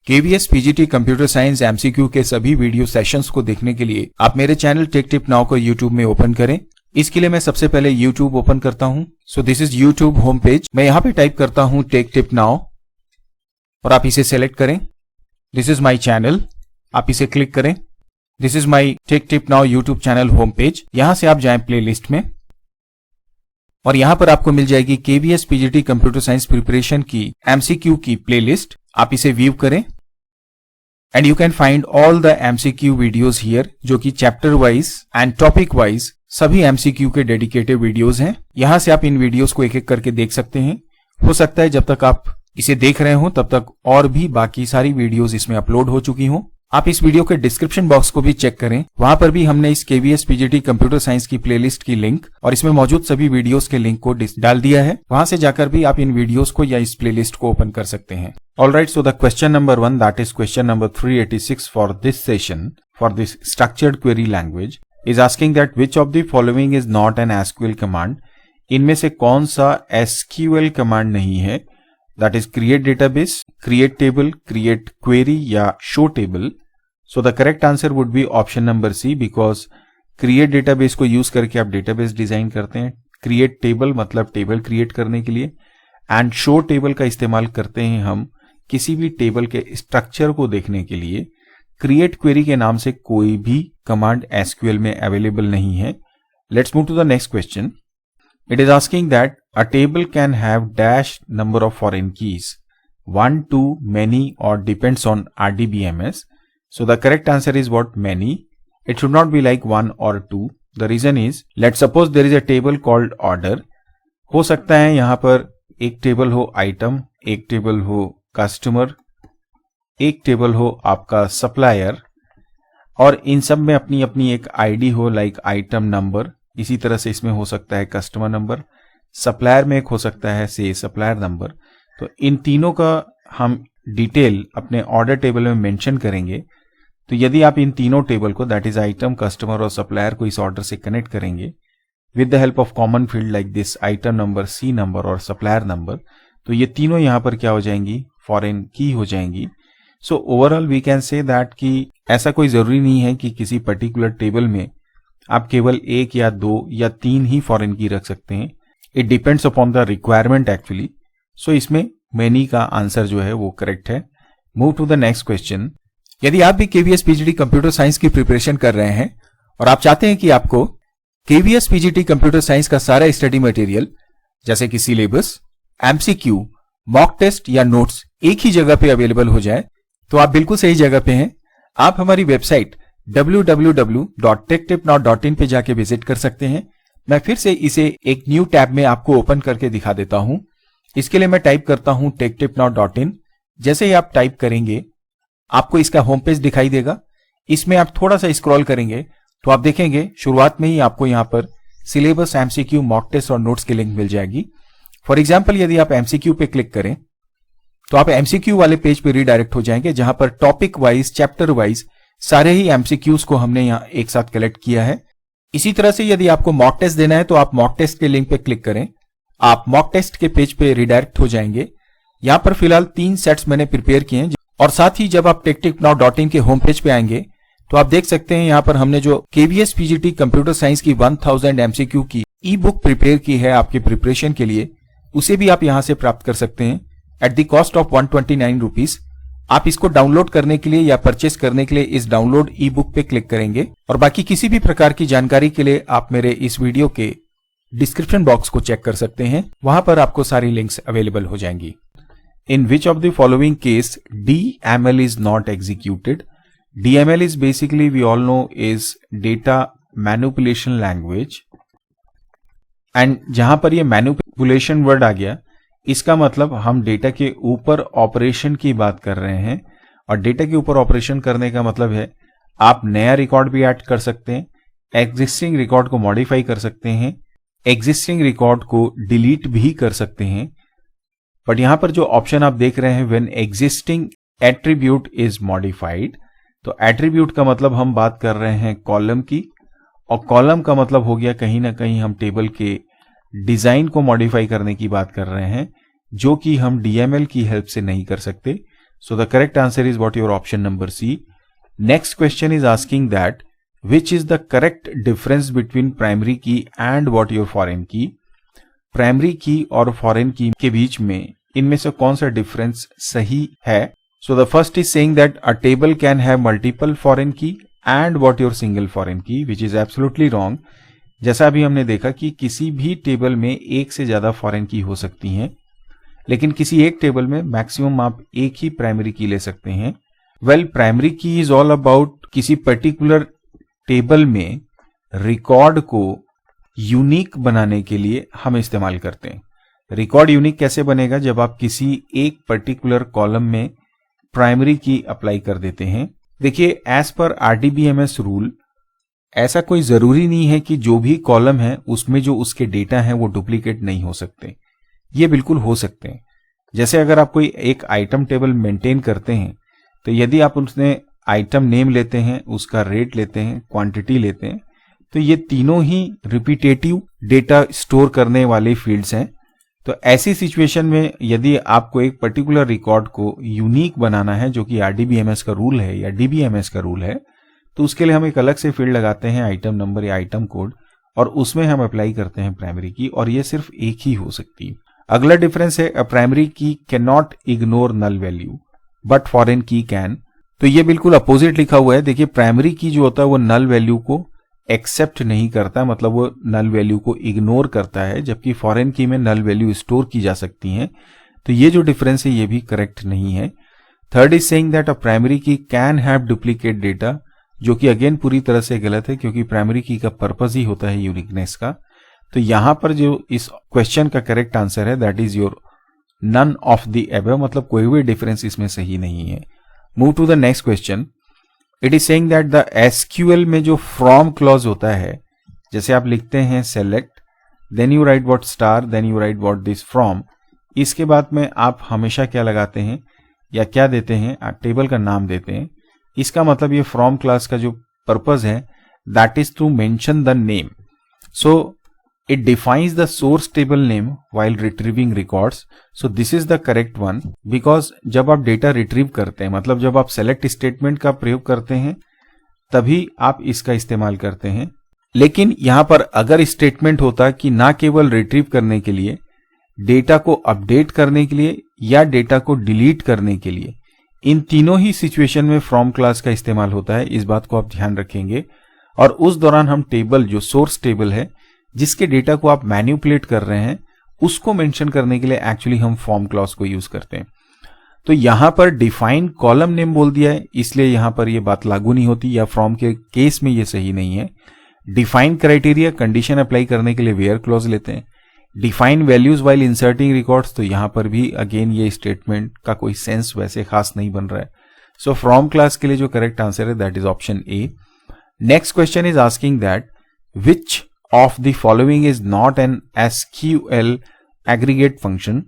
KVS PGT computer science MCQ के सभी video sessions को देखने के लिए आप मेरे चैनल टेक टिप नाउ को YouTube में ओपन करें। इसके लिए मैं सबसे पहले YouTube ओपन करता हूं। सो this is YouTube home page. मैं यहां पे टाइप करता हूं टेक टिप नाउ और आप इसे सेलेक्ट करें। दिस इज माय चैनल, आप इसे क्लिक करें। This is my take tip now YouTube channel home page. यहां से आप जाएं प्लेलिस्ट में और यहां पर आपको मिल जाएगी KVS PGT computer science preparation की MCQ की प्लेलिस्ट। आप इसे व्यू करें and you can find all the MCQ videos here, जो कि chapter wise and topic wise सभी MCQ के डेडिकेटेड वीडियोस हैं। यहां से आप इन वीडियोस को एक एक करके देख सकते हैं। हो सकता है जब तक आप इसे देख रहे हो तब तक और भी बाकी सारी वीडियोस इसमें अपलोड हो चुकी हों। आप इस वीडियो के डिस्क्रिप्शन बॉक्स को भी चेक करें, वहां पर भी हमने इस KVS PGT कंप्यूटर साइंस की प्लेलिस्ट की लिंक और इसमें मौजूद सभी वीडियोस के लिंक को डाल दिया है। वहां से जाकर भी आप इन वीडियोस को या इस प्लेलिस्ट को ओपन कर सकते हैं। Alright, so the question number 1, that is question number 386 for this session, for this structured query language, is asking that which of the following is not an SQL command. इनमें से कौन सा SQL command नहीं है? That is create database, create table, create query या show table. So the correct answer would be option number C, because create database को use करके आप database डिजाइन करते हैं, create table मतलब टेबल क्रिएट करने के लिए, एंड शो टेबल का इस्तेमाल करते हैं हम किसी भी टेबल के स्ट्रक्चर को देखने के लिए। क्रिएट क्वेरी के नाम से कोई भी कमांड SQL में अवेलेबल नहीं है। Let's move to the next question. It is asking that a table can have dash number of foreign keys, 1, 2, many or depends on RDBMS. So the correct answer is what? Many. It should not be like 1 or 2. The reason is, let's suppose there is a table called order. हो सकता है यहां पर एक table हो item, एक table हो customer, एक टेबल हो आपका सप्लायर, और इन सब में अपनी अपनी एक आईडी हो, लाइक आइटम नंबर। इसी तरह से इसमें हो सकता है कस्टमर नंबर, सप्लायर में एक हो सकता है से सप्लायर नंबर। तो इन तीनों का हम डिटेल अपने ऑर्डर टेबल में मेंशन करेंगे। तो यदि आप इन तीनों टेबल को, दैट इज आइटम, कस्टमर और सप्लायर को, इस ऑर्डर से कनेक्ट करेंगे with the help of common field like this item number, C number और सप्लायर नंबर, तो ये तीनों यहां पर क्या हो जाएंगी? फॉरेन की हो जाएंगी। So overall we can say that कि ऐसा कोई जरूरी नहीं है कि किसी पर्टिकुलर टेबल में आप केवल 1 या 2 या 3 ही फॉरेन की रख सकते हैं। It depends upon the requirement actually. So इसमें मेनी का आंसर जो है वो करेक्ट है। Move to the next question. यदि आप भी KVS PGT कंप्यूटर साइंस की प्रिपरेशन कर रहे हैं और आप चाहते हैं कि आपको KVS PGT कंप्यूटर साइंस का सारा स्टडी मटेरियल जैसे कि सिलेबस, MCQ, मॉक टेस्ट या नोट्स एक ही जगह पे अवेलेबल हो जाए, तो आप बिल्कुल सही जगह पे हैं। आप हमारी वेबसाइट www.techtipnow.in पे जाके विजिट कर सकते हैं। मैं फिर से इसे एक न्यू टैब में आपको ओपन करके दिखा देता हूं। इसके लिए मैं टाइप करता हूं techtipnow.in। जैसे ही आप टाइप करेंगे आपको इसका होम पेज दिखाई देगा। इसमें आप थोड़ा सा स्क्रॉल करेंगे तो आप देखेंगे शुरुआत में ही आपको यहां पर सिलेबस, MCQ, मॉक टेस्ट और नोट्स की लिंक मिल जाएगी। फॉर एग्जाम्पल यदि आप MCQ पे क्लिक करें तो आप MCQ वाले पेज पे रीडायरेक्ट हो जाएंगे, जहां पर टॉपिक वाइज, चैप्टर वाइज सारे ही MCQs को हमने यहां एक साथ कलेक्ट किया है। इसी तरह से यदि आपको मॉक टेस्ट देना है तो आप मॉक टेस्ट के लिंक पे क्लिक करें, आप मॉक टेस्ट के पेज पे रीडायरेक्ट हो जाएंगे। यहां पर फिलहाल 3 सेट्स मैंने प्रिपेयर किए हैं, और साथ ही जब आप techtipnow.in के होम पेज पे आएंगे तो आप देख सकते हैं यहां पर हमने जो KVS PGT कंप्यूटर साइंस की 1000 MCQ की ई बुक प्रिपेयर की है आपके प्रिपरेशन के लिए, उसे भी आप यहां से प्राप्त कर सकते हैं at the cost of 129 rupees. आप इसको डाउनलोड करने के लिए या परचेस करने के लिए इस डाउनलोड ई बुक पे क्लिक करेंगे, और बाकी किसी भी प्रकार की जानकारी के लिए आप मेरे इस वीडियो के डिस्क्रिप्शन बॉक्स को चेक कर सकते हैं। वहां पर आपको सारी लिंक्स अवेलेबल हो जाएंगी। In which of the following case DML is not executed? DML is basically, we all know, is data manipulation language, and जहां पर ये manipulation वर्ड आ गया, इसका मतलब हम डेटा के ऊपर ऑपरेशन की बात कर रहे हैं। और डेटा के ऊपर ऑपरेशन करने का मतलब है आप नया रिकॉर्ड भी ऐड कर सकते हैं, एग्जिस्टिंग रिकॉर्ड को मॉडिफाई कर सकते हैं, एग्जिस्टिंग रिकॉर्ड को डिलीट भी कर सकते हैं। बट यहां पर जो ऑप्शन आप देख रहे हैं, when existing attribute is modified, तो एट्रीब्यूट का मतलब हम बात कर रहे हैं कॉलम की, और कॉलम का मतलब हो गया कहीं ना कहीं हम टेबल के डिजाइन को मॉडिफाई करने की बात कर रहे हैं, जो कि हम DML की हेल्प से नहीं कर सकते। So the correct answer is what your option number C. Next question is asking that which is the correct difference between primary key and what your foreign key. Primary की और foreign की के बीच में इनमें से कौन सा डिफरेंस सही है? So the first is saying that a table can have multiple foreign key and what your single foreign key, which is absolutely wrong. जैसा अभी हमने देखा कि किसी भी टेबल में एक से ज्यादा फॉरेन की हो सकती हैं, लेकिन किसी एक टेबल में मैक्सिमम आप एक ही प्राइमरी की ले सकते हैं. वेल, प्राइमरी की इज ऑल अबाउट किसी पर्टिकुलर टेबल में रिकॉर्ड को यूनिक बनाने के लिए हम इस्तेमाल करते हैं. रिकॉर्ड यूनिक कैसे बनेगा? जब आप किसी एक पर्टिकुलर कॉलम में प्राइमरी की अप्लाई कर देते हैं. देखिए, एज पर आरडीबीएमएस रूल ऐसा कोई जरूरी नहीं है कि जो भी कॉलम है उसमें जो उसके डेटा है वो डुप्लीकेट नहीं हो सकते. ये बिल्कुल हो सकते हैं. जैसे अगर आप कोई एक आइटम टेबल मेंटेन करते हैं तो यदि आप उसमें आइटम नेम लेते हैं, उसका रेट लेते हैं, क्वांटिटी लेते हैं, तो ये तीनों ही रिपीटेटिव डेटा स्टोर करने वाले फील्ड्स हैं. तो ऐसी सिचुएशन में यदि आपको एक पर्टिकुलर रिकॉर्ड को यूनिक बनाना है, जो कि आरडीबीएमएस का रूल है या डीबीएमएस का रूल है, तो उसके लिए हम एक अलग से फील्ड लगाते हैं, आइटम नंबर या आइटम कोड, और उसमें हम अप्लाई करते हैं प्राइमरी की, और ये सिर्फ एक ही हो सकती है. अगला डिफरेंस है a primary key can not ignore null value but foreign key can. तो ये बिल्कुल अपोजिट लिखा हुआ है. देखिए, प्राइमरी की जो होता है वो नल वैल्यू को एक्सेप्ट नहीं करता, मतलब वो नल वैल्यू को इग्नोर करता है, जबकि फॉरेन की में नल वैल्यू स्टोर की जा सकती हैं. तो ये जो डिफरेंस है ये भी करेक्ट नहीं है. Third is saying that a primary key can have duplicate data, जो कि अगेन पूरी तरह से गलत है, क्योंकि प्राइमरी की का पर्पस ही होता है यूनिकनेस का. तो यहां पर जो इस क्वेश्चन का करेक्ट आंसर है that is your none of the above, मतलब कोई भी डिफरेंस इसमें सही नहीं है. Move to the next question. It is saying that the SQL में जो फ्रॉम क्लॉज होता है, जैसे आप लिखते हैं select, then you write what star, then you write what this from, इसके बाद में आप हमेशा क्या लगाते हैं या क्या देते हैं? आप टेबल का नाम देते हैं. इसका मतलब ये फ्रॉम क्लास का जो पर्पस है that is to mention the name. So it defines the source table name while retrieving records. So this is the correct one, because जब आप डेटा रिट्रीव करते हैं, मतलब जब आप सेलेक्ट स्टेटमेंट का प्रयोग करते हैं, तभी आप इसका इस्तेमाल करते हैं. लेकिन यहां पर अगर स्टेटमेंट होता कि ना केवल रिट्रीव करने के लिए, डेटा को अपडेट करने के लिए या डेटा को डिलीट करने के लिए, इन तीनों ही सिचुएशन में फ्रॉम क्लास का इस्तेमाल होता है. इस बात को आप ध्यान रखेंगे. और उस दौरान हम टेबल, जो सोर्स टेबल है जिसके डेटा को आप मैनिपुलेट कर रहे हैं, उसको मेंशन करने के लिए एक्चुअली हम फॉर्म क्लॉज को यूज करते हैं. तो यहां पर डिफाइन कॉलम नेम बोल दिया है, इसलिए यहां पर यह बात लागू नहीं होती, या फ्रॉम के केस में यह सही नहीं है. डिफाइन क्राइटेरिया, कंडीशन अप्लाई करने के लिए वेयर क्लॉज लेते हैं. Define values while inserting records, तो यहां पर भी अगेन ये स्टेटमेंट का कोई सेंस वैसे खास नहीं बन रहा है. सो फ्रॉम क्लास के लिए जो करेक्ट आंसर है that is option A. Next question is asking that which of the following is not an SQL aggregate function.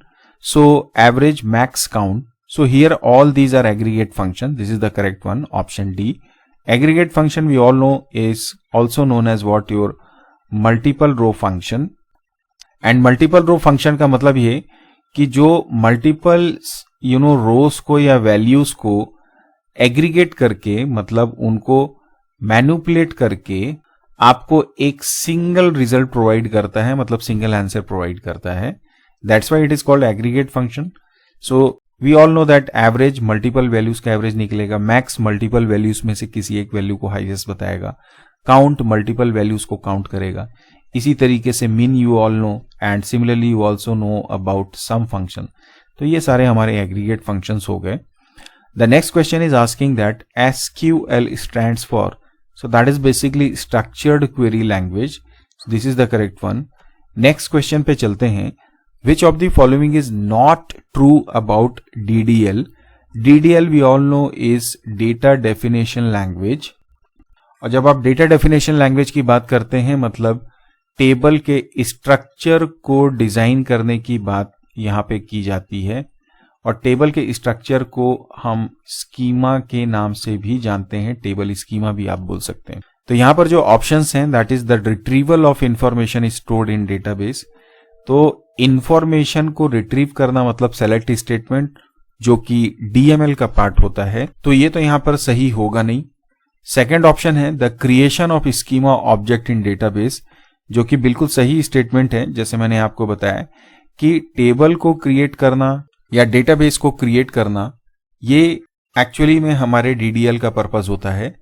So average, max, count. So here all these are aggregate function. This is the correct one, option D. Aggregate function we all know is also known as what your multiple row function. And multiple row function का मतलब ये कि जो multiple rows को या values को aggregate करके, मतलब उनको manipulate करके आपको एक सिंगल रिजल्ट प्रोवाइड करता है, मतलब सिंगल आंसर प्रोवाइड करता है. That's why it is called aggregate function. So we all know that average multiple values का एवरेज निकलेगा, मैक्स मल्टीपल वैल्यूज में से किसी एक वैल्यू को हाईएस्ट बताएगा, काउंट मल्टीपल वैल्यूज को काउंट करेगा. इसी तरीके से min you all know, and similarly you also know about sum function. तो ये सारे हमारे एग्रीगेट फंक्शंस हो गए. The next question is asking that SQL stands for, so that is basically structured query language. So this is the correct one. Next question पे चलते हैं. Which of the following is not true about DDL? DDL we all know is data definition language. और जब आप data definition language की बात करते हैं, मतलब टेबल के स्ट्रक्चर को डिजाइन करने की बात यहाँ पे की जाती है. और टेबल के स्ट्रक्चर को हम स्कीमा के नाम से भी जानते हैं, टेबल स्कीमा भी आप बोल सकते हैं. तो यहां पर जो ऑप्शंस हैं that is the retrieval of information stored in database. तो इंफॉर्मेशन को रिट्रीव करना मतलब सेलेक्ट स्टेटमेंट, जो कि DML का पार्ट होता है, तो ये तो यहाँ पर सही होगा नहीं। सेकेंड ऑप्शन है the creation of schema object in database, जो कि बिल्कुल सही स्टेटमेंट है। जैसे मैंने आपको बताया कि टेबल को क्रिएट करना या डेटाबेस को क्रिएट करना, ये एक्चुअली में हमारे DDL का पर्पस होता है।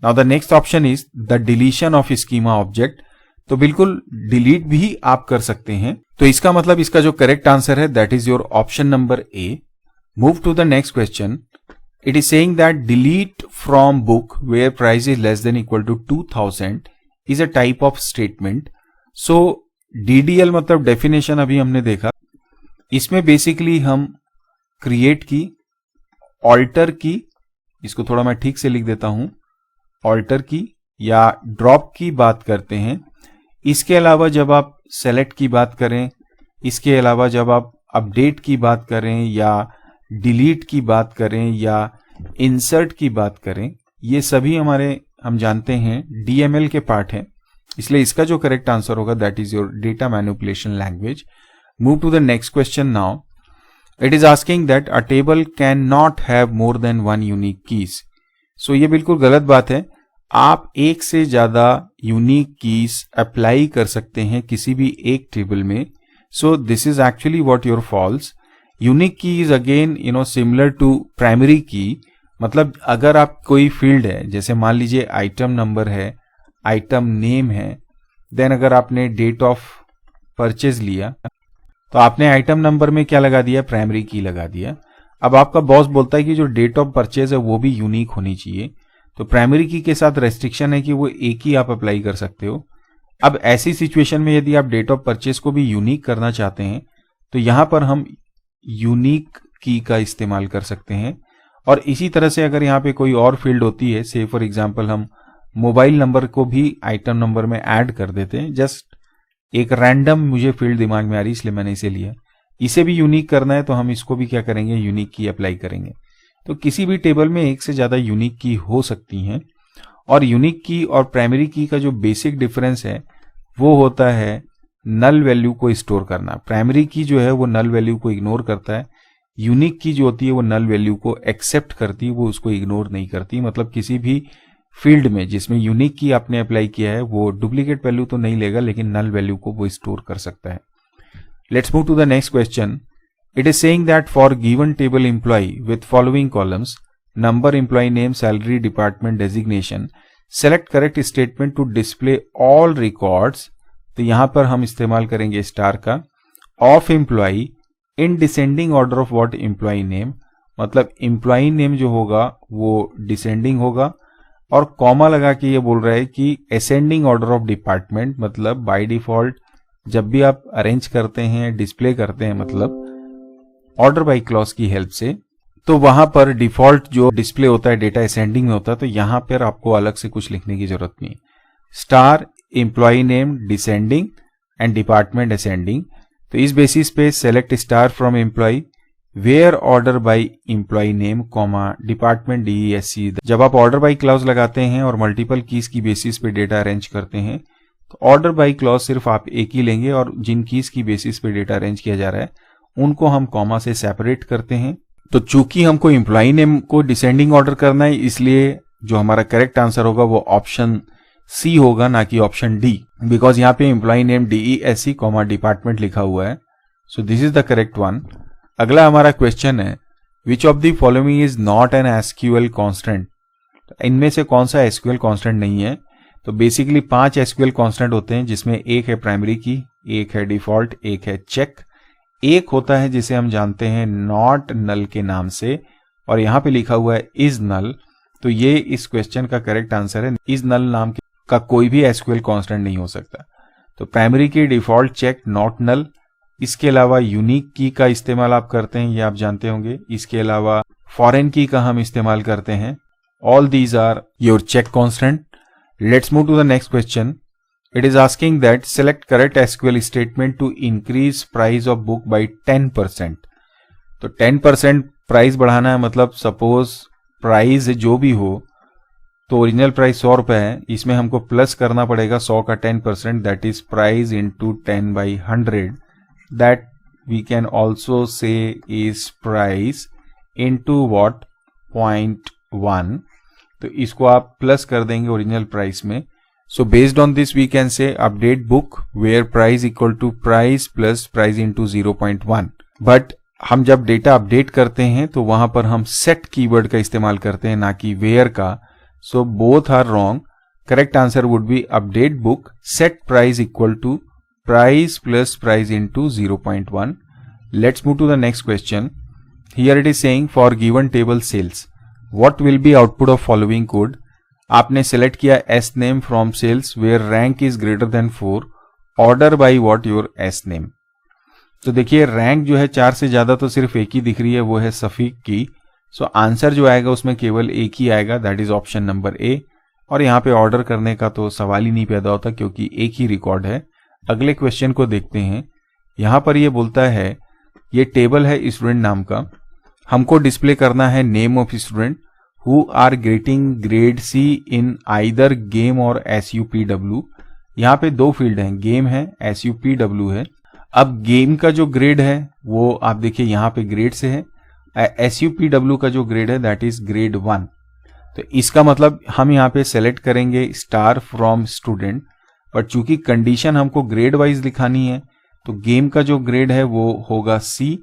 Now the next option is the deletion of schema object, तो बिल्कुल डिलीट भी आप कर सकते हैं। तो इसका मतलब इसका जो करेक्ट आंसर है that is your option number A. Move to the next question. It is saying that delete from book where price is less than equal to 2000 is a type of statement. So DDL मतलब definition अभी हमने देखा, इसमें basically हम create की, alter की, इसको थोड़ा मैं ठीक से लिख देता हूं, ऑल्टर की या ड्रॉप की बात करते हैं। इसके अलावा जब आप सेलेक्ट की बात करें, इसके अलावा जब आप अपडेट की बात करें या डिलीट की बात करें या इंसर्ट की बात करें, ये सभी हम जानते हैं DML के पार्ट हैं। इसलिए इसका जो करेक्ट आंसर होगा that is your data manipulation language. Move to the next question now. It is asking that a table can not have more than 1 unique keys. So ये बिल्कुल गलत बात है। आप एक से ज्यादा यूनिक कीज अप्लाई कर सकते हैं किसी भी एक टेबल में। So this is actually what your false. Unique key is again similar to primary key. मतलब अगर आप कोई फील्ड है, जैसे मान लीजिए आइटम नंबर है, आइटम नेम है, देन अगर आपने डेट ऑफ परचेज लिया तो आपने आइटम नंबर में क्या लगा दिया, प्राइमरी की लगा दिया। अब आपका बॉस बोलता है कि जो डेट ऑफ परचेज है वो भी यूनिक होनी चाहिए, तो प्राइमरी की के साथ रेस्ट्रिक्शन है कि वो एक ही आप अप्लाई कर सकते हो। अब ऐसी सिचुएशन में यदि आप डेट ऑफ परचेज को भी यूनिक करना चाहते हैं तो यहां पर हम यूनिक की का इस्तेमाल कर सकते हैं। और इसी तरह से अगर यहाँ पे कोई और फील्ड होती है, से फॉर एग्जांपल हम मोबाइल नंबर को भी आइटम नंबर में ऐड कर देते हैं, जस्ट एक रैंडम मुझे फील्ड दिमाग में आ रही इसलिए मैंने इसे लिया, इसे भी यूनिक करना है तो हम इसको भी क्या करेंगे, यूनिक की अप्लाई करेंगे। तो किसी भी टेबल में एक से ज्यादा यूनिक की हो सकती हैं। और यूनिक की और प्राइमरी की का जो बेसिक डिफरेंस है वो होता है नल वैल्यू को स्टोर करना। प्राइमरी की जो है वो नल वैल्यू को इग्नोर करता है, यूनिक की जो होती है वो नल वैल्यू को एक्सेप्ट करती है, वो उसको इग्नोर नहीं करती। मतलब किसी भी फील्ड में जिसमें यूनिक की आपने अप्लाई किया है वो डुप्लीकेट वैल्यू तो नहीं लेगा लेकिन नल वैल्यू को वो स्टोर कर सकता है। Let's move to the next question. It is saying that for given table employee with following columns, number, employee name, salary, department, designation, select correct statement to display all records। तो यहां पर हम इस्तेमाल करेंगे star का। Of employee in descending order of what employee name, मतलब employee name जो होगा वो डिसेंडिंग होगा। और कॉमा लगा के ये बोल रहा है कि असेंडिंग ऑर्डर ऑफ डिपार्टमेंट, मतलब बाय डिफॉल्ट जब भी आप अरेंज करते हैं, डिस्प्ले करते हैं, मतलब ऑर्डर बाय क्लॉज की हेल्प से, तो वहां पर डिफॉल्ट जो डिस्प्ले होता है डेटा असेंडिंग में होता है। तो यहां पर आपको अलग से कुछ लिखने की जरूरत नहीं। Star employee name descending and department ascending. तो इस बेसिस पे select star from employee where order by employee name comma department DESC। जब आप ऑर्डर बाय क्लॉज लगाते हैं और मल्टीपल कीज की बेसिस पे डेटा अरेंज करते हैं तो ऑर्डर बाय क्लॉज सिर्फ आप एक ही लेंगे और जिन कीज की बेसिस पे डेटा अरेंज किया जा रहा है उनको हम कॉमा से सेपरेट करते हैं। तो चूंकि हमको एम्प्लॉई नेम को डिसेंडिंग ऑर्डर करना है इसलिए जो हमारा करेक्ट आंसर होगा वो ऑप्शन सी होगा, ना कि ऑप्शन डी, बिकॉज यहाँ पे employee name DESC comma department लिखा हुआ है। सो this is the correct one. अगला हमारा क्वेश्चन है which of the following is not an SQL constant. इनमें से कौन सा SQL कॉन्स्टेंट नहीं है। तो बेसिकली 5 SQL कॉन्स्टेंट होते हैं जिसमें एक है प्राइमरी की, एक है डिफॉल्ट, एक है चेक, एक होता है जिसे हम जानते हैं नॉट नल के नाम से, और यहां पे लिखा हुआ है इज नल। तो ये इस क्वेश्चन का करेक्ट आंसर है। इज नल नाम का कोई भी SQL कांस्टेंट नहीं हो सकता। तो प्राइमरी की, डिफॉल्ट, चेक, नॉट नल। इसके अलावा यूनिक की का इस्तेमाल आप करते हैं, ये आप जानते होंगे। इसके अलावा फॉरेन की का हम इस्तेमाल करते हैं। All these are your check constant. Let's move to the next question. It is asking that select correct SQL statement to increase price of book by 10%। तो 10% प्राइस बढ़ाना है, मतलब सपोज प्राइस जो भी हो तो ओरिजिनल प्राइस 100 रुपए है, इसमें हमको प्लस करना पड़ेगा 100 का 10%, that is price into 10/100। That we can also say is price into what 0.1, तो इसको आप प्लस कर देंगे ओरिजिनल प्राइस में. So based on this we can say update book where price equal to price plus price into 0.1. But हम जब data update करते हैं तो वहां पर हम सेट कीवर्ड का इस्तेमाल करते हैं, ना कि वेयर का. So both are wrong. Correct answer would be update book set price equal to price plus price into 0.1. Let's move to the next question. Here it is saying for given table sales what will be output of following code. आपने select किया S name from sales where rank is greater than 4, order by what your S name. तो देखिए rank जो है 4 से ज्यादा तो सिर्फ एक ही दिख रही है, वो है सफिक की. सो आंसर जो आएगा उसमें केवल एक ही आएगा, दैट इज ऑप्शन नंबर ए. और यहाँ पे ऑर्डर करने का तो सवाल ही नहीं पैदा होता क्योंकि एक ही रिकॉर्ड है. अगले क्वेश्चन को देखते हैं. यहाँ पर ये बोलता है ये टेबल है स्टूडेंट नाम का, हमको डिस्प्ले करना है name of student who are getting grade C in either game और SUPW. यहाँ पे दो फील्ड हैं, गेम है, SUPW है. अब गेम का जो ग्रेड है वो आप देखिए यहाँ पे ग्रेड से है, SUPW का जो ग्रेड है दैट इज ग्रेड 1. तो इसका मतलब हम यहाँ पे सेलेक्ट करेंगे स्टार फ्रॉम स्टूडेंट, बट चूंकि कंडीशन हमको ग्रेड वाइज दिखानी है तो गेम का जो ग्रेड है वो होगा C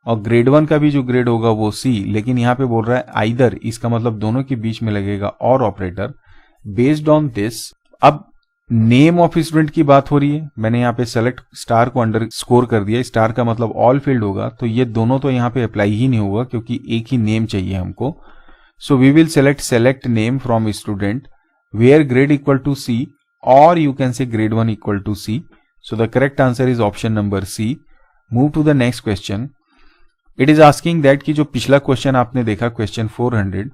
और ग्रेड 1 का भी जो ग्रेड होगा वो C. लेकिन यहाँ पे बोल रहा है आइदर, इसका मतलब दोनों के बीच में लगेगा और ऑपरेटर. बेस्ड ऑन दिस अब नेम ऑफ स्टूडेंट की बात हो रही है, मैंने यहाँ पे सेलेक्ट स्टार को अंडर स्कोर कर दिया. स्टार का मतलब ऑल फील्ड होगा, तो ये दोनों तो यहाँ पे अप्लाई ही नहीं होगा क्योंकि एक ही नेम चाहिए हमको. So we will select name from student where grade equal to C और you can say grade 1 equal to C. So the correct answer is option number C. Move to the next question. It is asking that कि जो पिछला question आपने देखा question 400,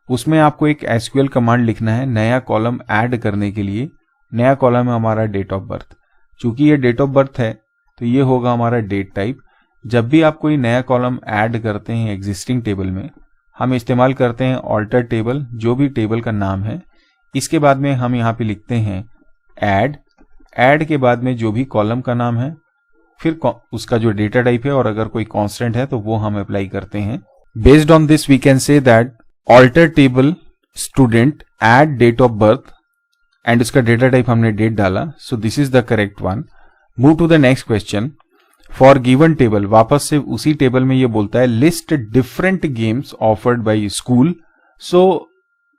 उसमें आपको एक SQL command लिखना है नया कॉलम ऐड करने के लिए. नया कॉलम है हमारा डेट ऑफ बर्थ. चूंकि ये डेट ऑफ बर्थ है तो ये होगा हमारा डेट टाइप. जब भी आप कोई नया कॉलम ऐड करते हैं एग्जिस्टिंग टेबल में, हम इस्तेमाल करते हैं ऑल्टर टेबल, जो भी टेबल का नाम है. इसके बाद में हम यहाँ पे लिखते हैं ऐड के बाद में जो भी कॉलम का नाम है, फिर उसका जो डेटा टाइप है और अगर कोई कांस्टेंट है तो वो हम अप्लाई करते हैं. Based on this we can say that alter table student add date of birth and उसका डेटा टाइप हमने डेट डाला. So this is the correct one. Move to the next question. For given table, वापस से उसी table में ये बोलता है list different games offered by school. So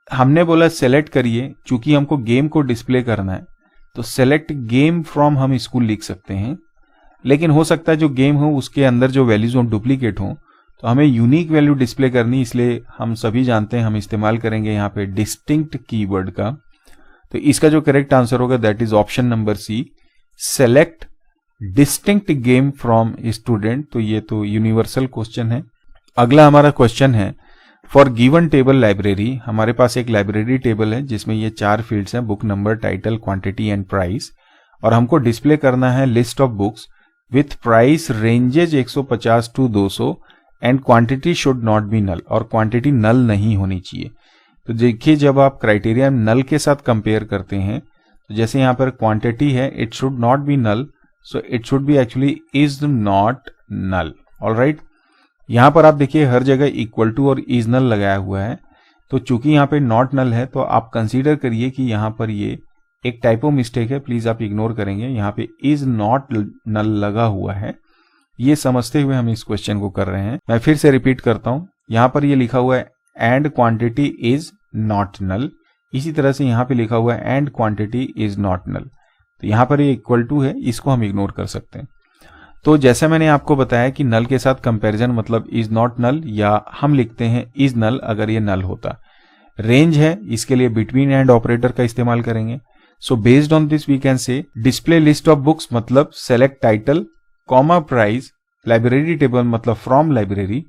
हमने बोला सेलेक्ट करिए, चूंकि हमको गेम को डिस्प्ले करना है तो सेलेक्ट गेम फ्रॉम हम स्कूल लिख सकते हैं. लेकिन हो सकता है जो गेम हो उसके अंदर जो वैल्यूज हो डुप्लीकेट हो, तो हमें यूनिक वैल्यू डिस्प्ले करनी, इसलिए हम सभी जानते हैं हम इस्तेमाल करेंगे यहाँ पे डिस्टिंक्ट कीवर्ड का. तो इसका जो करेक्ट आंसर होगा that is option number C. Select distinct game from student. तो ये तो यूनिवर्सल क्वेश्चन है. अगला हमारा क्वेश्चन है फॉर गिवन टेबल लाइब्रेरी. हमारे पास एक लाइब्रेरी टेबल है जिसमें ये 4 फील्ड्स हैं, book number, title, quantity and price. और हमको डिस्प्ले करना है list of books with price ranges 150 to 200 and quantity should not be null. और क्वांटिटी नल नहीं होनी चाहिए. तो देखिए जब आप क्राइटेरिया नल के साथ कंपेयर करते हैं तो जैसे यहाँ पर क्वांटिटी है it should not be null, so it should be actually is not null. Alright, यहाँ पर आप देखिए हर जगह इक्वल टू और इज नल लगाया हुआ है. तो चूंकि यहाँ पे नॉट नल है तो आप कंसीडर करिए कि यहाँ पर ये एक टाइपो मिस्टेक है, प्लीज आप इग्नोर करेंगे. यहाँ पे इज नॉट नल लगा हुआ है, ये समझते हुए हम इस क्वेश्चन को कर रहे हैं. मैं फिर से रिपीट करता हूं, यहाँ पर ये लिखा हुआ है and quantity is not null. इसी तरह से यहाँ पे लिखा हुआ है and quantity is not null. तो यहाँ पर ये इक्वल टू है, इसको हम इग्नोर कर सकते हैं. तो जैसा मैंने आपको बताया कि नल के साथ कंपैरिजन मतलब इज नॉट नल, या हम लिखते हैं इज नल अगर ये नल होता. रेंज है, इसके लिए बिटवीन एंड ऑपरेटर का इस्तेमाल करेंगे. So based on this we can say display list of books मतलब select title comma price, library table मतलब from library,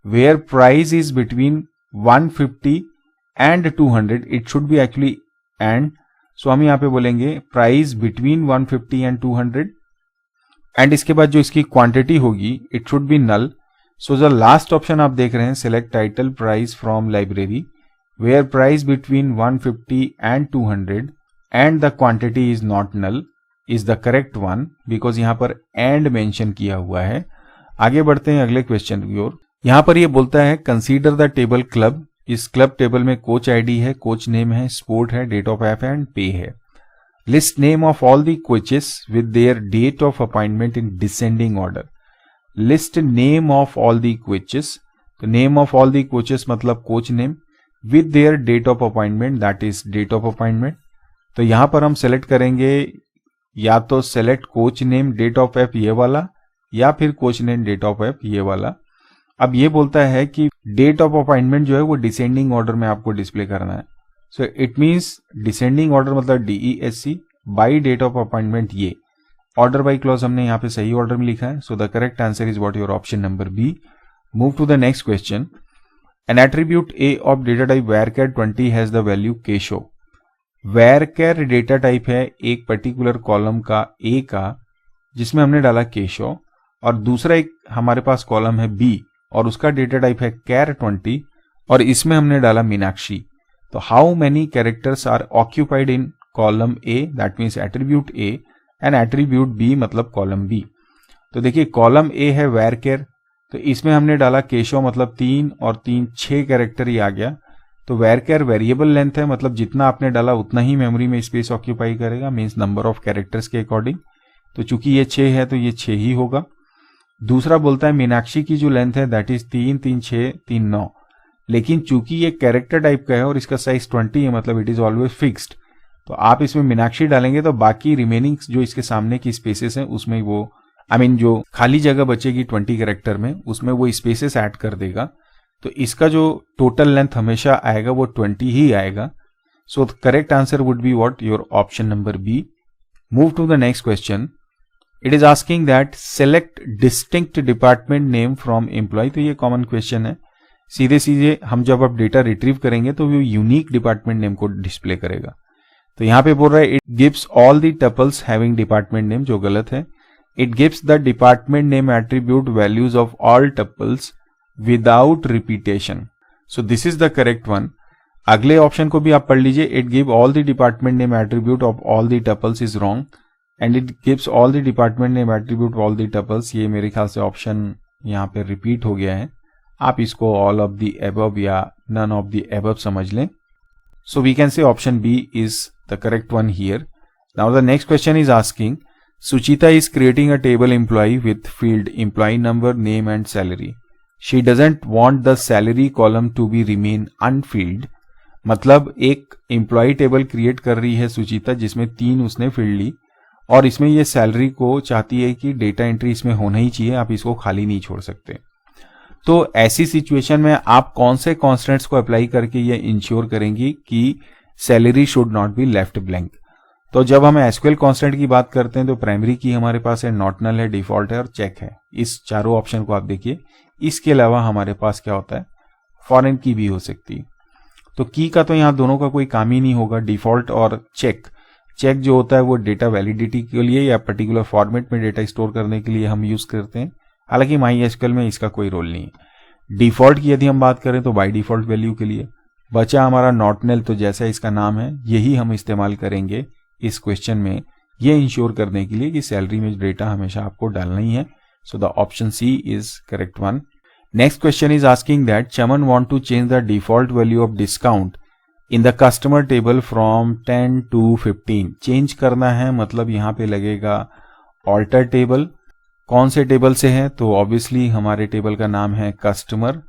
where price is between 150 and 200. It should be actually and. So हम यहाँ पे बोलेंगे price between 150 and 200 and इसके बाद जो इसकी क्वांटिटी होगी it should be null. So the last option आप देख रहे हैं select title price from library where price between 150 and 200 and the quantity is not null is the correct one, because यहाँ पर एंड मेंशन किया हुआ है. आगे बढ़ते हैं अगले क्वेश्चन की ओर. यहां पर ये बोलता है कंसीडर द टेबल क्लब। इस क्लब टेबल में कोच आईडी है, कोच नेम है, स्पोर्ट है, डेट ऑफ एफ है एंड पे है। List name of all the coaches with their date of appointment in descending order. List name of all the coaches, तो name of all the coaches मतलब coach name, with their date of appointment, that is date of appointment. तो यहां पर हम select करेंगे या तो select coach name date of F ये वाला, या फिर coach name date of F ये वाला। अब ये बोलता है कि डेट ऑफ अपॉइंटमेंट जो है वो डिसेंडिंग ऑर्डर में आपको डिस्प्ले करना है। So it means descending order मतलब DESC, by date of appointment ये ऑर्डर बाई क्लॉज हमने यहाँ पे सही ऑर्डर में लिखा है। So the correct answer is what your option number B. Move to the next question. An attribute A of data type varchar 20 has the value Keshav. varchar data type है एक particular column का ए का जिसमें हमने डाला केशव, और दूसरा एक हमारे पास कॉलम है बी और उसका डेटा टाइप है char 20 और इसमें हमने डाला मीनाक्षी। तो how many characters are occupied in column A, that means attribute A, and attribute B मतलब कॉलम बी। तो देखिए कॉलम ए है varchar, तो इसमें हमने डाला केशव मतलब 3 और 3 6 कैरेक्टर ही आ गया। तो varchar वेरिएबल लेंथ है, मतलब जितना आपने डाला उतना ही मेमोरी में स्पेस ऑक्यूपाई करेगा, मीन्स नंबर ऑफ कैरेक्टर्स के अकॉर्डिंग। तो चूंकि ये 6 है तो ये 6 ही होगा। दूसरा बोलता है मीनाक्षी की जो लेंथ है दैट इज 3 3 6 3 9, लेकिन चूंकि ये कैरेक्टर टाइप का है और इसका साइज 20 है मतलब इट इज ऑलवेज फिक्स्ड। तो आप इसमें मीनाक्षी डालेंगे तो बाकी रिमेनिंग जो इसके सामने की स्पेसेस हैं उसमें वो जो खाली जगह बचेगी 20 कैरेक्टर में उसमें वो स्पेसेस ऐड कर देगा। तो इसका जो टोटल लेंथ हमेशा आएगा वो 20 ही आएगा। So the correct answer would be what your option number B. Move to the next question. It is asking that select distinct department name from employee. तो ये कॉमन क्वेश्चन है, सीधे सीधे हम जब आप डेटा रिट्रीव करेंगे तो वो यूनिक डिपार्टमेंट नेम को डिस्प्ले करेगा। तो यहां पे बोल रहा है it gives all the tuples having department name, जो गलत है। It gives the department name attribute values of all tuples without repetition. So this is the correct one. अगले ऑप्शन को भी आप पढ़ लीजिए। It give all the department name attribute of all the tuples is wrong, and it gives all the department name attribute all the tuples. ये मेरे ख्याल से ऑप्शन यहाँ पे रिपीट हो गया है। आप इसको ऑल ऑफ द एबव या नन ऑफ द एबव समझ लें। So we can say option B is the correct one here. Now the next question is asking Suchita is creating a table employee with field employee number, name and salary. She doesn't want the salary column to be remain unfilled. मतलब एक employ table create कर रही है सुचिता जिसमें 3 उसने field ली और इसमें ये सैलरी को चाहती है कि डेटा एंट्री इसमें होना ही चाहिए, आप इसको खाली नहीं छोड़ सकते। तो ऐसी सिचुएशन में आप कौन से कॉन्स्टेंट्स को अप्लाई करके ये इंश्योर करेंगी कि salary should not be left blank. तो जब हम एसक्यूएल कांस्टेंट की बात करते हैं तो प्राइमरी की हमारे पास है, नॉट नल है, डिफॉल्ट है और चेक है। इस चारों ऑप्शन को आप देखिए। इसके अलावा हमारे पास क्या होता है, फॉरेन की भी हो सकती है। तो की का तो यहाँ दोनों का कोई काम ही नहीं होगा। डिफॉल्ट और चेक, चेक जो होता है वो डेटा वैलिडिटी के लिए या पर्टिकुलर फॉर्मेट में डेटा स्टोर करने के लिए हम यूज करते हैं। हालांकि माई एसक्यूएल में इसका कोई रोल नहीं है। डिफॉल्ट की यदि हम बात करें तो बाई डिफॉल्ट वैल्यू के लिए बचा हमारा नॉट नल, तो जैसा इसका नाम है यही हम इस्तेमाल करेंगे इस क्वेश्चन में, ये इंश्योर करने के लिए कि सैलरी में डेटा हमेशा आपको डालना ही है। So the option C is correct one. Next question is asking that Chaman want to change the default value of discount in the customer table from 10 to 15। Change करना है मतलब यहाँ पे लगेगा ऑल्टर टेबल। कौन से टेबल से है, तो ऑब्वियसली हमारे टेबल का नाम है कस्टमर,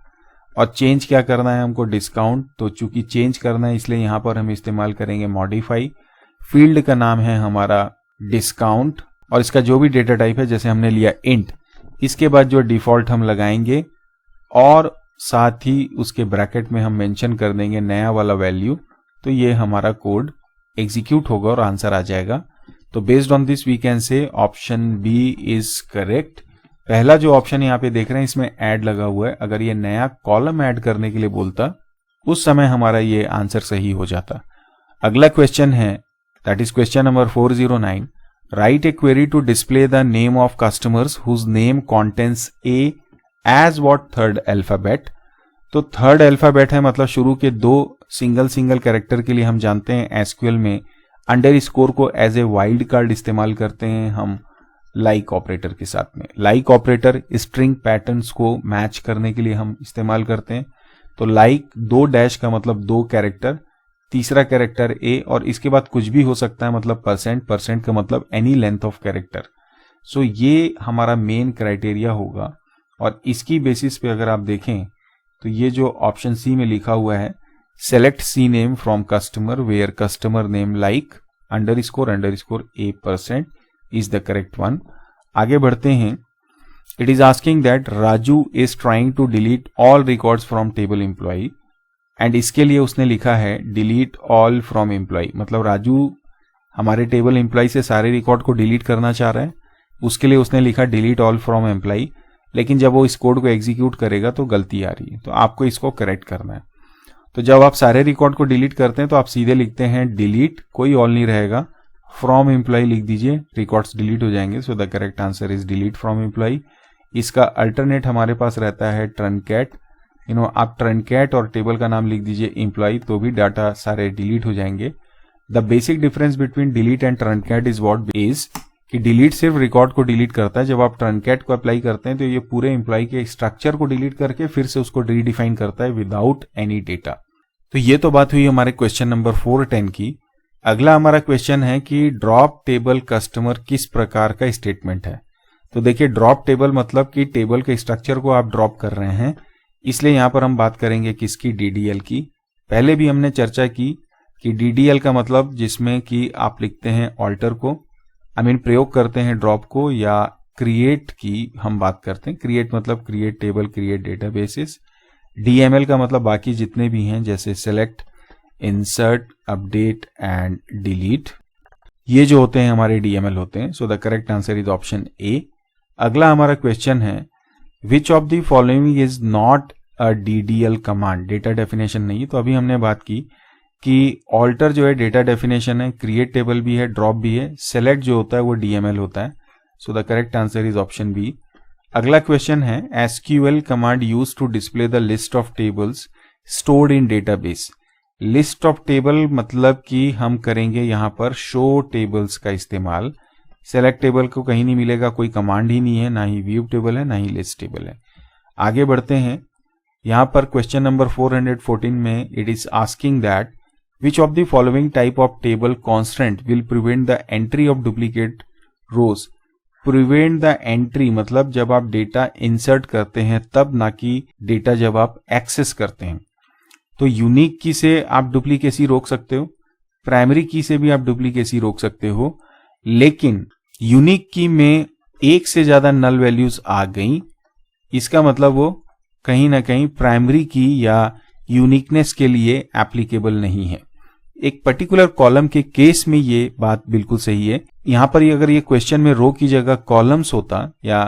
और चेंज क्या करना है हमको, डिस्काउंट। तो चूंकि चेंज करना है इसलिए यहाँ पर हम इस्तेमाल करेंगे मॉडिफाई। फील्ड का नाम है हमारा डिस्काउंट और इसका जो भी डेटा टाइप है, जैसे हमने लिया इंट, इसके बाद जो डिफॉल्ट हम लगाएंगे और साथ ही उसके ब्रैकेट में हम मेंशन कर देंगे नया वाला वैल्यू। तो ये हमारा कोड एग्जीक्यूट होगा और आंसर आ जाएगा। तो based on this we can say option B is correct. पहला जो ऑप्शन यहाँ पे देख रहे हैं इसमें ऐड लगा हुआ है, अगर ये नया कॉलम ऐड करने के लिए बोलता उस समय हमारा ये आंसर सही हो जाता। अगला क्वेश्चन है, that is question number 409. Write a query to display the name of customers whose name contains A as what third alphabet. तो थर्ड अल्फाबेट है मतलब शुरू के 2 सिंगल कैरेक्टर के लिए हम जानते हैं एसक्यूएल में अंडर स्कोर को एज ए वाइल्ड कार्ड इस्तेमाल करते हैं हम लाइक ऑपरेटर के साथ में। लाइक ऑपरेटर स्ट्रिंग पैटर्न्स को मैच करने के लिए हम इस्तेमाल करते हैं। तो लाइक 2 डैश का मतलब 2 कैरेक्टर, तीसरा कैरेक्टर ए और इसके बाद कुछ भी हो सकता है, मतलब परसेंट का मतलब एनी लेंथ ऑफ कैरेक्टर। सो ये हमारा मेन क्राइटेरिया होगा और इसकी बेसिस पे अगर आप देखें तो ये जो ऑप्शन सी में लिखा हुआ है select C name from customer where customer name like __ a% is the correct one. आगे बढ़ते हैं। It is asking that Raju is trying to delete all records from table employee and इसके लिए उसने लिखा है डिलीट ऑल फ्रॉम एम्प्लॉय, मतलब राजू हमारे टेबल एम्प्लॉय से सारे रिकॉर्ड को डिलीट करना चाह रहा है। उसके लिए उसने लिखा डिलीट ऑल फ्रॉम एम्प्लॉय, लेकिन जब वो इस कोड को एग्जीक्यूट करेगा तो गलती आ रही है, तो आपको इसको करेक्ट करना है। तो जब आप सारे रिकॉर्ड को डिलीट करते हैं तो आप सीधे लिखते हैं डिलीट, कोई ऑल नहीं रहेगा, फ्रॉम एम्प्लॉय लिख दीजिए, रिकॉर्ड्स डिलीट हो जाएंगे। सो the correct answer is delete from employ. इसका अल्टरनेट हमारे पास रहता है ट्रनकैट। आप ट्रनकैट और टेबल का नाम लिख दीजिए एम्प्लॉय, तो भी डाटा सारे डिलीट हो जाएंगे। The basic difference between delete and truncate is what is कि डिलीट सिर्फ रिकॉर्ड को डिलीट करता है, जब आप ट्रनकैट को अप्लाई करते हैं तो ये पूरे एम्प्लॉय के स्ट्रक्चर को डिलीट करके फिर से उसको रीडिफाइन करता है विदाउट एनी डेटा। तो ये तो बात हुई हमारे क्वेश्चन नंबर 410 की। अगला हमारा क्वेश्चन है कि ड्रॉप टेबल कस्टमर किस प्रकार का स्टेटमेंट है। तो देखिए ड्रॉप टेबल मतलब कि टेबल के स्ट्रक्चर को आप ड्रॉप कर रहे हैं, इसलिए यहां पर हम बात करेंगे किसकी, डीडीएल की। पहले भी हमने चर्चा की कि डीडीएल का मतलब जिसमें कि आप लिखते हैं ऑल्टर को, प्रयोग करते हैं ड्रॉप को, या क्रिएट की हम बात करते हैं। क्रिएट मतलब create table, create databases. DML का मतलब बाकी जितने भी हैं जैसे select, insert, update and delete, ये जो होते हैं हमारे डीएमएल होते हैं। सो the correct answer is option A. अगला हमारा क्वेश्चन है which of the following is not a DDL command. Data definition नहीं, तो अभी हमने बात की कि ऑल्टर जो है डेटा डेफिनेशन है, क्रिएट टेबल भी है, ड्रॉप भी है, सेलेक्ट जो होता है वो डीएमएल होता है। So the correct answer is option B. अगला क्वेश्चन है SQL command use to display the list of tables stored in database. List of table मतलब कि हम करेंगे यहां पर शो टेबल्स का इस्तेमाल। सेलेक्ट टेबल को कहीं नहीं मिलेगा, कोई कमांड ही नहीं है, ना ही व्यू टेबल है, ना ही लिस्ट टेबल है। आगे बढ़ते हैं। यहां पर क्वेश्चन नंबर 414 में it is asking that which of the following type of table constraint will prevent the entry of duplicate rows। prevent the entry मतलब जब आप डेटा इंसर्ट करते हैं तब, ना कि डेटा जब आप एक्सेस करते हैं। तो यूनिक की से आप डुप्लीकेसी रोक सकते हो, प्राइमरी की से भी आप डुप्लीकेसी रोक सकते हो, लेकिन यूनिक की में एक से ज्यादा नल वैल्यूज आ गई, इसका मतलब वो कहीं ना कहीं प्राइमरी की या यूनिकनेस के लिए एप्लीकेबल नहीं है। एक पर्टिकुलर कॉलम के केस में ये बात बिल्कुल सही है। यहां पर अगर ये क्वेश्चन में रो की जगह कॉलम्स होता या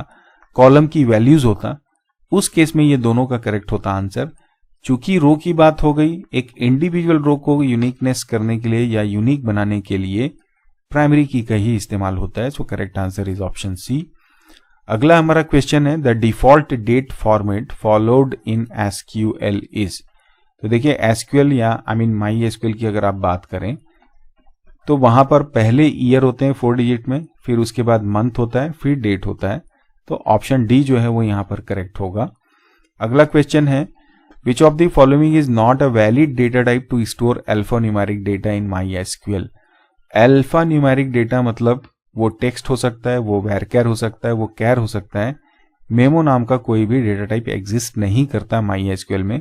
कॉलम की वैल्यूज होता, उस केस में ये दोनों का करेक्ट होता आंसर। चूंकि रो की बात हो गई, एक इंडिविजुअल रो को यूनिकनेस करने के लिए या यूनिक बनाने के लिए प्राइमरी की का ही इस्तेमाल होता है। So correct answer is option C. अगला हमारा क्वेश्चन है the default date format followed in SQL is. तो देखिए एसक्यूएल या माई एसक्यूएल की अगर आप बात करें तो वहां पर पहले ईयर होते हैं 4 डिजिट में, फिर उसके बाद मंथ होता है, फिर डेट होता है। तो ऑप्शन डी जो है वो यहां पर करेक्ट होगा। अगला क्वेश्चन है which of the following is not a valid data type two store alpha numeric data in my SQL. Alpha numeric data मतलब वो टेक्स्ट हो सकता है, वो वैरकैर हो सकता है, वो कैर हो सकता है। मेमो नाम का कोई भी डेटा टाइप एग्जिस्ट नहीं करता माई एसक्यूएल में।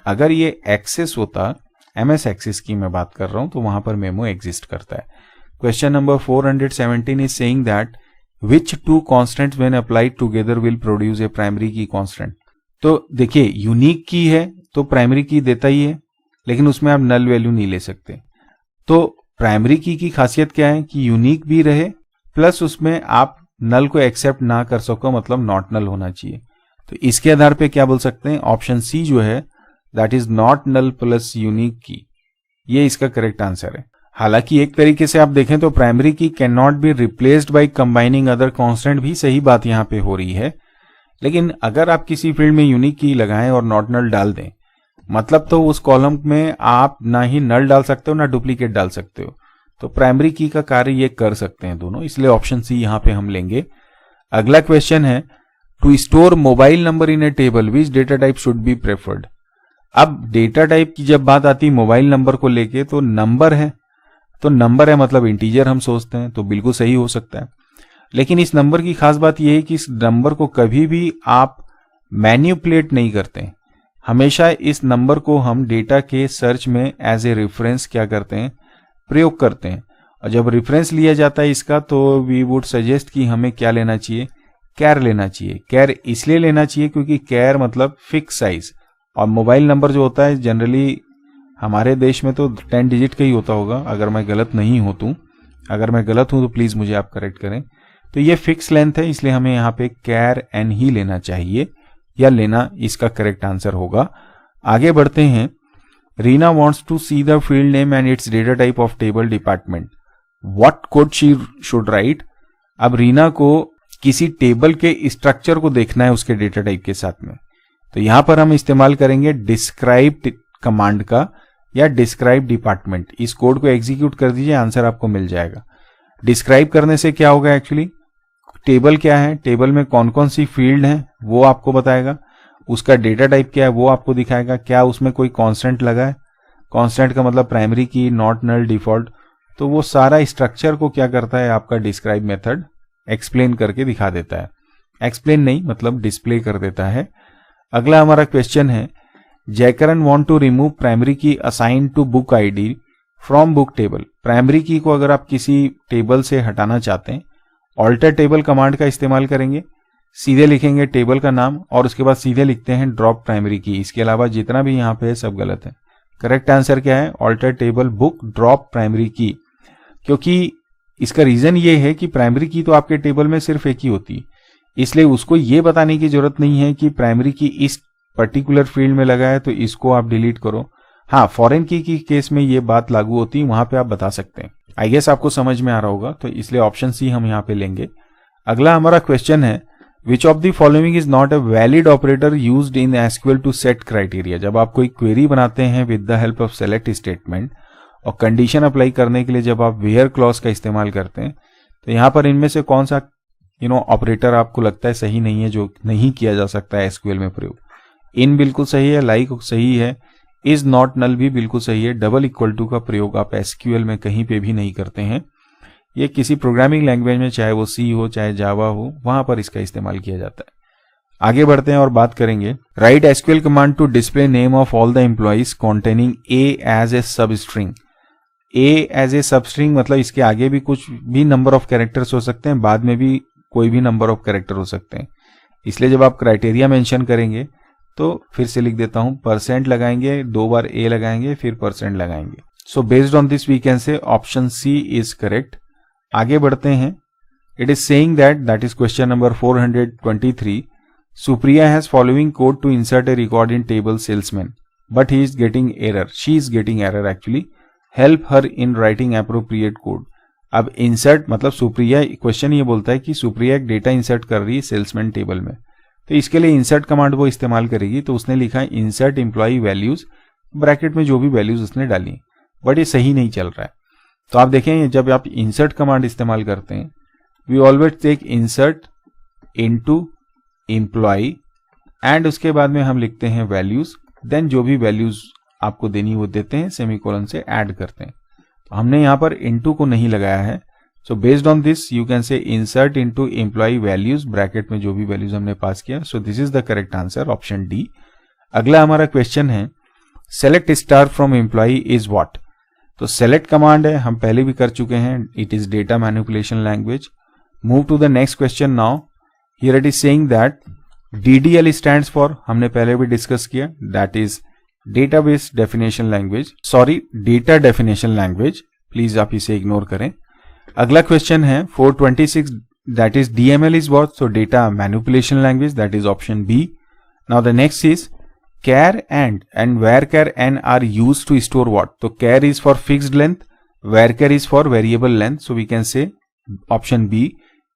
अगर ये एक्सेस होता, एमएस एक्सेस की मैं बात कर रहा हूं, तो वहां पर मेमो एग्जिस्ट करता है। Question number 417 is saying that which two constants when applied together will produce a primary key constant. तो देखिए यूनिक की है तो प्राइमरी की देता ही है, लेकिन उसमें आप नल वैल्यू नहीं ले सकते। तो प्राइमरी की खासियत क्या है कि यूनिक भी रहे प्लस उसमें आप नल को एक्सेप्ट ना कर सको, मतलब नॉट नल होना चाहिए। तो इसके आधार पे क्या बोल सकते हैं, ऑप्शन सी जो है that is not null plus unique key, ये इसका करेक्ट आंसर है। हालांकि एक तरीके से आप देखें तो primary key can not be replaced by combining other constant, भी सही बात यहां पे हो रही है। लेकिन अगर आप किसी फील्ड में यूनिक की लगाएं और नॉट नल डाल दें, मतलब तो उस कॉलम में आप ना ही नल डाल सकते हो ना डुप्लीकेट डाल सकते हो। तो प्राइमरी की का कार्य ये कर सकते हैं दोनों, इसलिए ऑप्शन सी यहां पे हम लेंगे। अगला क्वेश्चन है to store mobile number in a table which data type should be preferred. अब डेटा टाइप की जब बात आती है मोबाइल नंबर को लेके तो नंबर है, तो नंबर है मतलब इंटीजर हम सोचते हैं, तो बिल्कुल सही हो सकता है। लेकिन इस नंबर की खास बात यह है कि इस नंबर को कभी भी आप मैन्युपुलेट नहीं करते, हमेशा इस नंबर को हम डेटा के सर्च में एज ए रेफरेंस क्या करते हैं, प्रयोग करते हैं। और जब रेफरेंस लिया जाता है इसका तो वी वुड सजेस्ट कि हमें क्या लेना चाहिए, कैर लेना चाहिए। कैर इसलिए लेना चाहिए क्योंकि कैर मतलब फिक्स साइज, और मोबाइल नंबर जो होता है जनरली हमारे देश में तो 10 डिजिट का ही होता होगा, अगर मैं गलत नहीं हूं तो। अगर मैं गलत हूं तो प्लीज मुझे आप करेक्ट करें। तो ये फिक्स लेंथ है, इसलिए हमें यहाँ पे कैर एन ही लेना चाहिए, या लेना इसका करेक्ट आंसर होगा। आगे बढ़ते हैं। Reena wants to see the field name and its data type of table department, what code she should write. अब रीना को किसी टेबल के स्ट्रक्चर को देखना है उसके डेटा टाइप के साथ में, तो यहां पर हम इस्तेमाल करेंगे डिस्क्राइब कमांड का या डिस्क्राइब डिपार्टमेंट। इस कोड को एग्जीक्यूट कर दीजिए, आंसर आपको मिल जाएगा। डिस्क्राइब करने से क्या होगा, एक्चुअली टेबल क्या है, टेबल में कौन कौन सी फील्ड है वो आपको बताएगा, उसका डेटा टाइप क्या है वो आपको दिखाएगा, क्या उसमें कोई कांस्टेंट लगा है, कांस्टेंट का मतलब प्राइमरी की, नॉट नल, डिफॉल्ट। तो वो सारा स्ट्रक्चर को क्या करता है आपका डिस्क्राइब मेथड एक्सप्लेन करके दिखा देता है। एक्सप्लेन नहीं मतलब डिस्प्ले कर देता है। अगला हमारा क्वेश्चन है Jaikaran want to remove primary key assign to book ID from book table. Primary key को अगर आप किसी टेबल से हटाना चाहते हैं, ऑल्टर टेबल कमांड का इस्तेमाल करेंगे, सीधे लिखेंगे टेबल का नाम और उसके बाद सीधे लिखते हैं ड्रॉप प्राइमरी की। इसके अलावा जितना भी यहाँ पे है सब गलत है। करेक्ट आंसर क्या है, alter table book drop primary key, क्योंकि इसका रीजन ये है कि प्राइमरी की तो आपके टेबल में सिर्फ एक ही होती है, इसलिए उसको ये बताने की जरूरत नहीं है कि प्राइमरी की इस पर्टिकुलर फील्ड में लगा है तो इसको आप डिलीट करो। हाँ, फॉरेन की केस में ये बात लागू होती है, वहां पे आप बता सकते हैं। आई गेस आपको समझ में आ रहा होगा, तो इसलिए ऑप्शन सी हम यहाँ पे लेंगे। अगला हमारा क्वेश्चन है which of the following is not a valid operator used in SQL to set criteria. जब आप कोई क्वेरी बनाते हैं with the help of select statement और कंडीशन अप्लाई करने के लिए जब आप वेयर क्लॉज का इस्तेमाल करते हैं, तो यहाँ पर इनमें से कौन सा ऑपरेटर आपको लगता है सही नहीं है, जो नहीं किया जा सकता है एसक्यूएल में प्रयोग। इन बिल्कुल सही है, लाइक सही है, इज नॉट नल भी बिल्कुल सही है। डबल इक्वल टू का प्रयोग आप एसक्यूएल में कहीं पे भी नहीं करते हैं। ये किसी प्रोग्रामिंग लैंग्वेज में, चाहे वो सी हो चाहे जावा हो, वहां पर इसका इस्तेमाल किया जाता है। आगे बढ़ते हैं और बात करेंगे write SQL command to display name of all the employees containing a as a substring. A as a सब स्ट्रिंग मतलब इसके आगे भी कुछ भी नंबर ऑफ कैरेक्टर्स हो सकते हैं, बाद में भी कोई भी नंबर ऑफ कैरेक्टर हो सकते हैं। इसलिए जब आप क्राइटेरिया मेंशन करेंगे तो फिर से लिख देता हूं, परसेंट लगाएंगे, 2 बार ए लगाएंगे, फिर परसेंट लगाएंगे। So based on this we can say option C is correct. आगे बढ़ते हैं। It is saying that is question number 423, Supriya has following code to insert a record in table salesman but he is getting error, she is getting error actually, help her in writing appropriate code. अब insert मतलब Supriya, question ये बोलता है कि सुप्रिया एक data insert कर रही है सेल्समैन टेबल में, तो इसके लिए इंसर्ट कमांड वो इस्तेमाल करेगी। तो उसने लिखा है इंसर्ट एम्प्लॉई वैल्यूज, ब्रैकेट में जो भी वैल्यूज उसने डाली, बट ये सही नहीं चल रहा है। तो आप देखें जब आप इंसर्ट कमांड इस्तेमाल करते हैं, we always take insert into employee and उसके बाद में हम लिखते हैं वैल्यूज, देन जो भी वैल्यूज आपको देनी वो देते हैं, सेमीकोलन से ऐड करते हैं। तो हमने यहाँ पर इनटू को नहीं लगाया है। So based on this you can say insert into employee values, bracket में जो भी वैल्यूज हमने पास किया। So this is the correct answer, option D. अगला हमारा क्वेश्चन है select star from employee is what. तो सेलेक्ट कमांड है, हम पहले भी कर चुके हैं, it is data manipulation language. Move to the next question now. Here it is saying that DDL stands for, हमने पहले भी डिस्कस किया, that is database definition language, sorry data definition language, please आप इसे इग्नोर करें। अगला question है 426, that is DML is what, so data manipulation language, that is option B. Now the next is char and varchar n are used to store what. So char is for fixed length, varchar is for variable length, so we can say option B,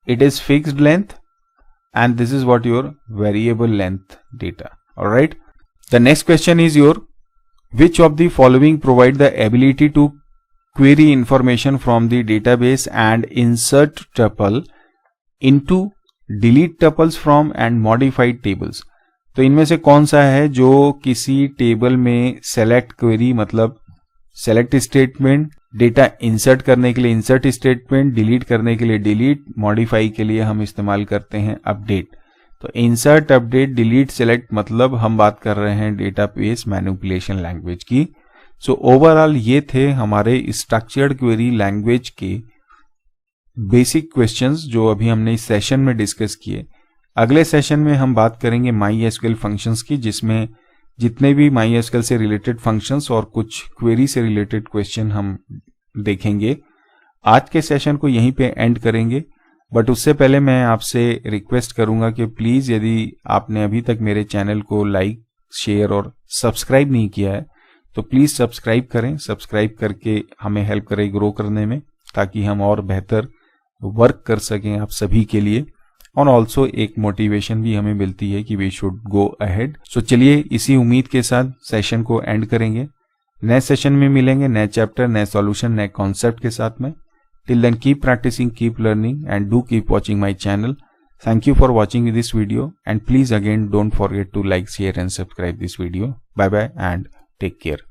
it is fixed length and this is what your variable length data. All right, the next question is your which of the following provide the ability to query information from the database and insert tuple into delete tuples from and modified tables. तो इनमें से कौन सा है जो किसी table में select query मतलब सेलेक्ट स्टेटमेंट, डेटा इंसर्ट करने के लिए इंसर्ट स्टेटमेंट, डिलीट करने के लिए डिलीट, मॉडिफाई के लिए हम इस्तेमाल करते हैं अपडेट। तो इंसर्ट, अपडेट, डिलीट, सेलेक्ट मतलब हम बात कर रहे हैं डेटाबेस मैनिपुलेशन लैंग्वेज की। सो ओवरऑल ये थे हमारे स्ट्रक्चर्ड क्वेरी लैंग्वेज के बेसिक क्वेश्चंस जो अभी हमने इस सेशन में डिस्कस किए। अगले सेशन में हम बात करेंगे MySQL फंक्शंस की, जिसमें जितने भी MySQL से रिलेटेड फंक्शंस और कुछ क्वेरी से रिलेटेड क्वेश्चन हम देखेंगे। आज के सेशन को यहीं पे एंड करेंगे, बट उससे पहले मैं आपसे रिक्वेस्ट करूंगा कि प्लीज़ यदि आपने अभी तक मेरे चैनल को लाइक, शेयर और सब्सक्राइब नहीं किया है तो प्लीज़ सब्सक्राइब करें। सब्सक्राइब करके हमें हेल्प करें ग्रो करने में, ताकि हम और बेहतर वर्क कर सकें आप सभी के लिए, और ऑल्सो एक मोटिवेशन भी हमें मिलती है कि वी शुड गो अहेड। सो चलिए इसी उम्मीद के साथ सेशन को एंड करेंगे। नए सेशन में मिलेंगे, नए चैप्टर, नए सॉल्यूशन, नए कॉन्सेप्ट के साथ में। Till then keep practicing, keep learning and do keep watching my channel. Thank you for watching this video, and please again don't forget to like, share and subscribe this video. Bye bye and take care.